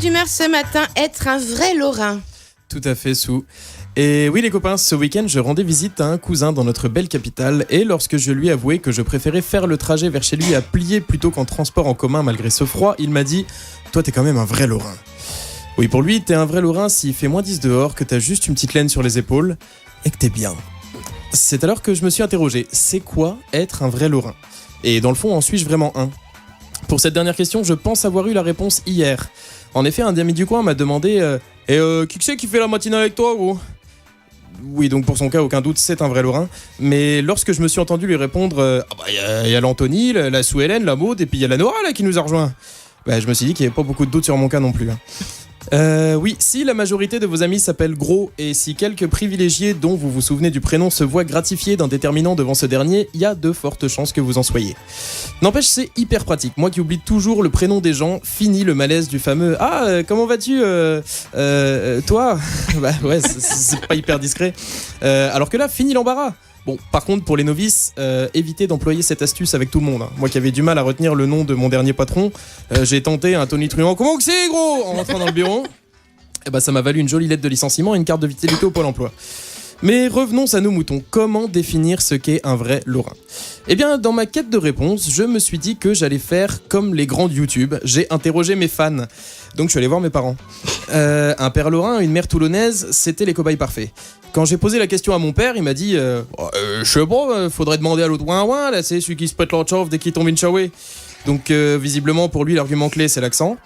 d'humeur ce matin, être un vrai Lorrain. Tout à fait, Sou. Et oui les copains, ce week-end je rendais visite à un cousin dans notre belle capitale et lorsque je lui avouai que je préférais faire le trajet vers chez lui à plier plutôt qu'en transport en commun malgré ce froid, il m'a dit « Toi t'es quand même un vrai Lorrain ». Oui pour lui, t'es un vrai Lorrain s'il fait moins 10 dehors, que t'as juste une petite laine sur les épaules et que t'es bien. C'est alors que je me suis interrogé, c'est quoi être un vrai Lorrain ? Et dans le fond, en suis-je vraiment un ? Pour cette dernière question, je pense avoir eu la réponse hier. En effet, un ami du coin m'a demandé qui c'est qui fait la matinale avec toi, gros ? Oui, donc pour son cas, aucun doute, c'est un vrai Lorrain. Mais lorsque je me suis entendu lui répondre y a l'Anthony, la Sue-Hélène, la Maud, et puis il y a la Nora là qui nous a rejoint. Je me suis dit qu'il n'y avait pas beaucoup de doute sur mon cas non plus. Oui, si la majorité de vos amis s'appellent Gros et si quelques privilégiés dont vous vous souvenez du prénom se voient gratifiés d'un déterminant devant ce dernier, il y a de fortes chances que vous en soyez. N'empêche, c'est hyper pratique. Moi qui oublie toujours le prénom des gens, fini le malaise du fameux « Ah, comment vas-tu toi ?» Ouais, c'est pas hyper discret. Alors que là, fini l'embarras. Bon, par contre, pour les novices, évitez d'employer cette astuce avec tout le monde. Moi qui avais du mal à retenir le nom de mon dernier patron, j'ai tenté un tonitruant « Comment que c'est, gros ?» en rentrant dans le bureau. Et ça m'a valu une jolie lettre de licenciement et une carte de vitalité au Pôle emploi. Mais revenons à nos moutons. Comment définir ce qu'est un vrai Lorrain ? Eh bien, dans ma quête de réponse, je me suis dit que j'allais faire comme les grands de YouTube. J'ai interrogé mes fans. Donc je suis allé voir mes parents. Un père Lorrain, une mère toulonnaise, c'était les cobayes parfaits. Quand j'ai posé la question à mon père, il m'a dit je sais pas, faudrait demander à l'autre ouin là, c'est celui qui se pète leur chauffe dès qu'il tombe une chawée. Donc visiblement pour lui l'argument clé c'est l'accent.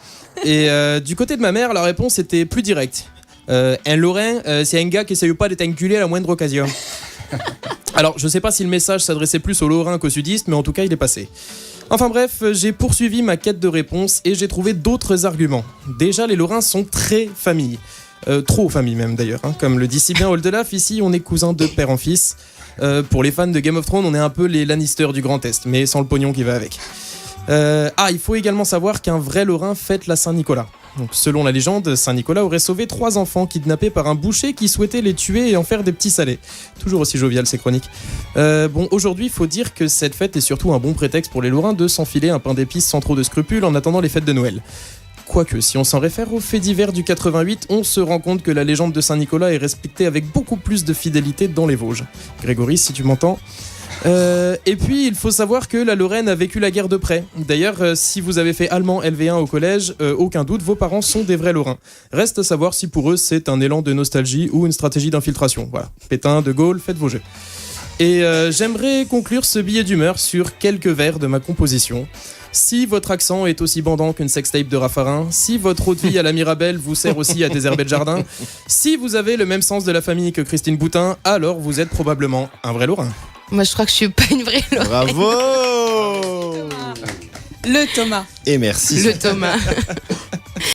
Et du côté de ma mère, la réponse était plus directe. Un Lorrain, c'est un gars qui essaye pas d'être enculé à la moindre occasion. Alors je sais pas si le message s'adressait plus aux Lorrains qu'aux sudistes, mais en tout cas il est passé. Enfin bref, j'ai poursuivi ma quête de réponse et j'ai trouvé d'autres arguments. Déjà, les Lorrains sont très famille. Trop famille même d'ailleurs, hein. Comme le dit si bien Oldelaf, ici on est cousins de père en fils. Pour les fans de Game of Thrones, on est un peu les Lannister du Grand Est, mais sans le pognon qui va avec. Il faut également savoir qu'un vrai Lorrain fête la Saint-Nicolas. Donc, selon la légende, Saint-Nicolas aurait sauvé 3 enfants kidnappés par un boucher qui souhaitait les tuer et en faire des petits salés. Toujours aussi jovial ces chroniques. Aujourd'hui, il faut dire que cette fête est surtout un bon prétexte pour les Lorrains de s'enfiler un pain d'épices sans trop de scrupules en attendant les fêtes de Noël. Quoique, si on s'en réfère aux faits divers du 88, on se rend compte que la légende de Saint-Nicolas est respectée avec beaucoup plus de fidélité dans les Vosges. Grégory, si tu m'entends. Et puis, il faut savoir que la Lorraine a vécu la guerre de près. D'ailleurs, si vous avez fait allemand LV1 au collège, aucun doute, vos parents sont des vrais Lorrains. Reste à savoir si pour eux, c'est un élan de nostalgie ou une stratégie d'infiltration. Voilà. Pétain, De Gaulle, faites vos jeux. Et j'aimerais conclure ce billet d'humeur sur quelques vers de ma composition. Si votre accent est aussi bandant qu'une sextape de Raffarin, si votre eau de vie à la Mirabelle vous sert aussi à désherber le jardin, si vous avez le même sens de la famille que Christine Boutin, alors vous êtes probablement un vrai Lorrain. Moi, je crois que je suis pas une vraie Lorraine. Bravo. Le Thomas. Et merci. Le Thomas.